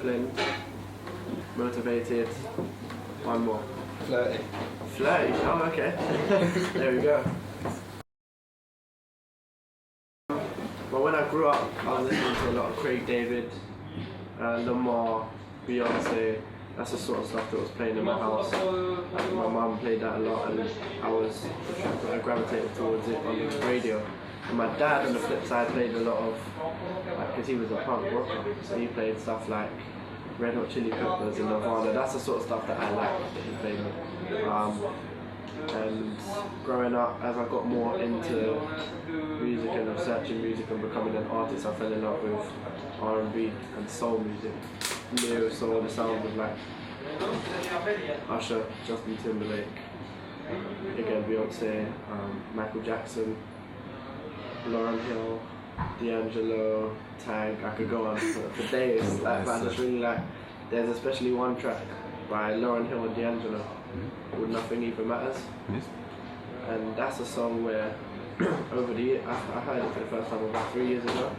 disciplined, motivated, one more. Flirty. Flirty, oh okay. There we go. But when I grew up, I was listening to a lot of Craig David, Lamar, Beyonce. That's the sort of stuff that was playing in my house. My mum played that a lot, and I gravitated towards it on the radio. And my dad, on the flip side, played a lot of, because he was a punk rocker, so he played stuff like Red Hot Chili Peppers and Nirvana. That's the sort of stuff that I liked that he played with. And growing up, as I got more into music and researching music and becoming an artist, I fell in love with R&B and soul music. Neo soul, the sounds of like Usher, Justin Timberlake, again Beyonce, Michael Jackson, Lauryn Hill, D'Angelo, Tag. I could go on for days. But I just really like. There's especially one track by Lauryn Hill and D'Angelo called "Nothing Even Matters," and that's a song where over the year I heard it for the first time about 3 years ago.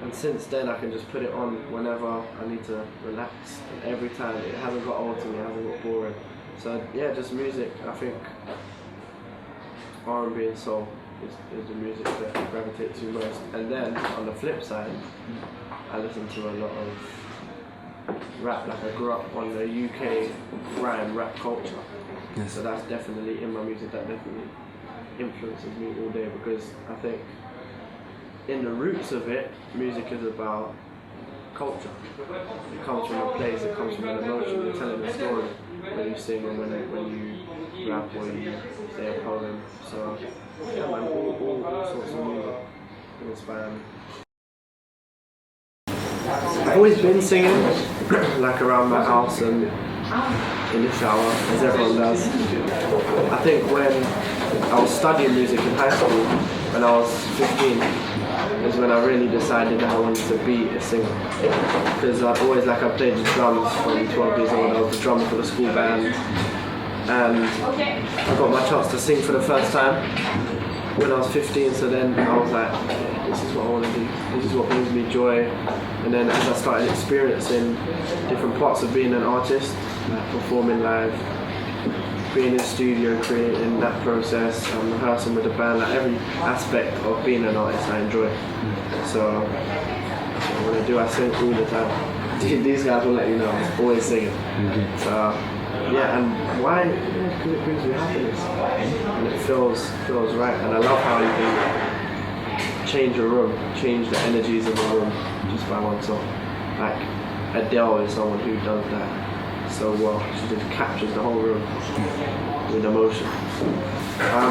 And since then I can just put it on whenever I need to relax. And every time it hasn't got old to me, it hasn't got boring. So yeah, just music. I think R&B and soul is the music that I gravitate to most. And then on the flip side, I listen to a lot of rap. Like I grew up on the UK grime rap culture. Yes. So that's definitely in my music. That definitely influences me all day, because I think in the roots of it, music is about culture. It comes from a place, it comes from an emotion. You're telling a story when you sing and when you rap or you say a poem. So yeah, man, all sorts of music inspire me. I've always been singing, like around my house and in the shower, as everyone does. I think when I was studying music in high school, when I was 15, is when I really decided that I wanted to be a singer. Because I'd always, I played the drums from 12 years old. I was the drummer for the school band, and I got my chance to sing for the first time when I was 15. So then I was like, this is what I want to do. This is what brings me joy. And then as I started experiencing different parts of being an artist, like performing live, being in the studio, creating that process, rehearsing with the band, like every aspect of being an artist I enjoy. So that's what I want to do. I sing all the time. These guys will let you know, I'm always singing. So yeah, and why? Because it brings me happiness, and it feels right. And I love how you can change a room, change the energies of a room just by one song. Like Adele is someone who does that so well. She just captures the whole room with emotion.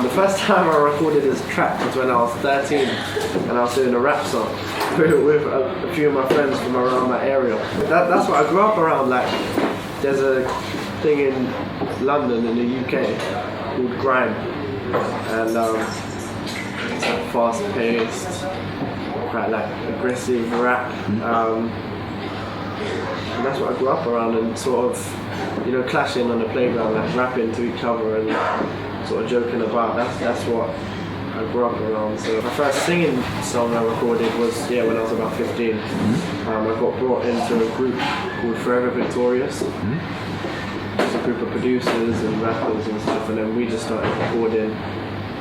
The first time I recorded this track was when I was 13, and I was doing a rap song with a few of my friends from around my area. That's what I grew up around. Like, there's a thing in London, in the UK, called grime, and it's like fast-paced, quite like aggressive rap. And that's what I grew up around, and sort of, you know, clashing on the playground, like rapping to each other and sort of joking about. That's what I grew up around. So my first singing song I recorded was when I was about 15. I got brought into a group called Forever Victorious. It's a group of producers and rappers and stuff, and then we just started recording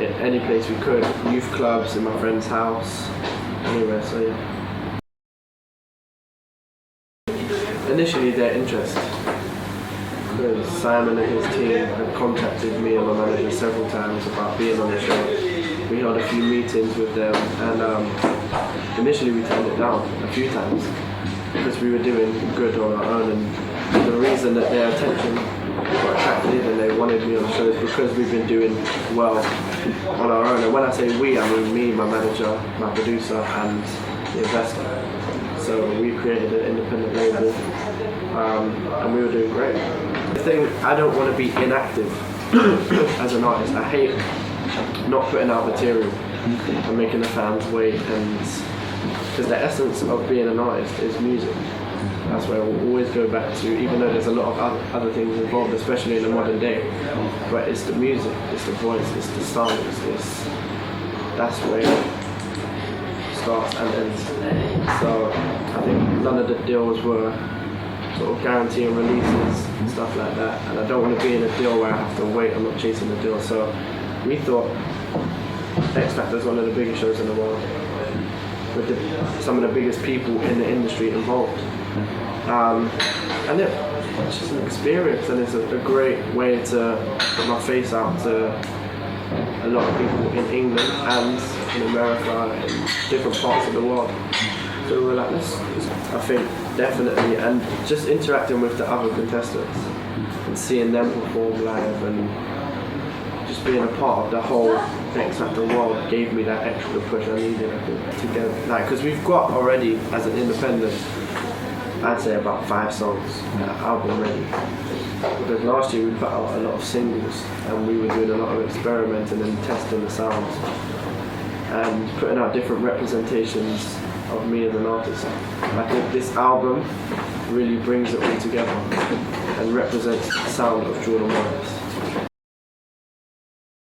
at any place we could, youth clubs, in my friend's house, anywhere. So yeah. Initially their interest, because Simon and his team had contacted me and my manager several times about being on the show. We held a few meetings with them, and initially we turned it down a few times because we were doing good on our own, and the reason that their attention got attracted and they wanted me on the show is because we've been doing well on our own. And when I say we, I mean me, my manager, my producer, and the investor. So we created an independent label, and we were doing great. The thing, I don't want to be inactive as an artist. I hate not putting out material and making the fans wait, and because the essence of being an artist is music. That's where we'll always go back to, even though there's a lot of other things involved, especially in the modern day. But it's the music, it's the voice, it's the sound, that's where starts and ends. So I think none of the deals were sort of guaranteeing releases and stuff like that, and I don't want to be in a deal where I have to wait. I'm not chasing the deal. So we thought X Factor is one of the biggest shows in the world, with some of the biggest people in the industry involved. And it's just an experience, and it's a great way to put my face out to a lot of people in England and in America and different parts of the world. So we were like, I think definitely, and just interacting with the other contestants and seeing them perform live and just being a part of the whole X Factor world gave me that extra push I needed, I think, to get, like, because we've got already, as an independent, I'd say about 5 songs, album ready. Because last year we put out a lot of singles and we were doing a lot of experimenting and testing the sounds and putting out different representations of me as an artist. I think this album really brings it all together and represents the sound of Jordan Morris.